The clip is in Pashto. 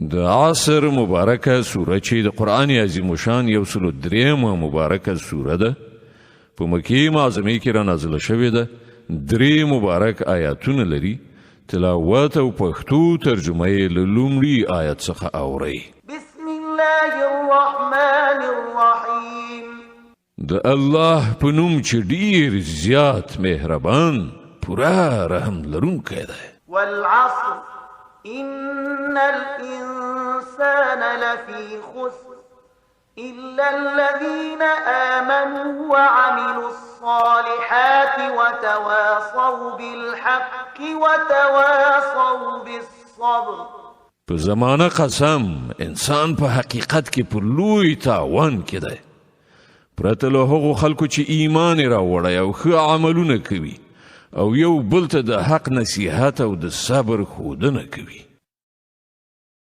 د عصر مبارکه سوره چې د قرآن عظیم شان 103 مبارکه سوره ده په مکې معظمه کې را نازله شوې ده 3 مبارک آیاتونه لري تلاوت او پښتو ترجمه یې له لومړي آیت څخه اورئ بسم الله الرحمن الرحیم د الله په نوم چې ډیر زیات مهربان پورا رحم لرونکی دی والعصر إن الإنسان لفي خسر إلا الذين آمنوا وعملوا الصالحات وتواصوا بالحق وتواصوا بالصبر په زمانه قسم انسان په حقیقت کې پر لوی تاوان کې دی پرته له هغو خلکو چې ایمان راوړی او ښه عملونه کوي او یو بل ته د حق نصیحت او د صبر ښودنه کوي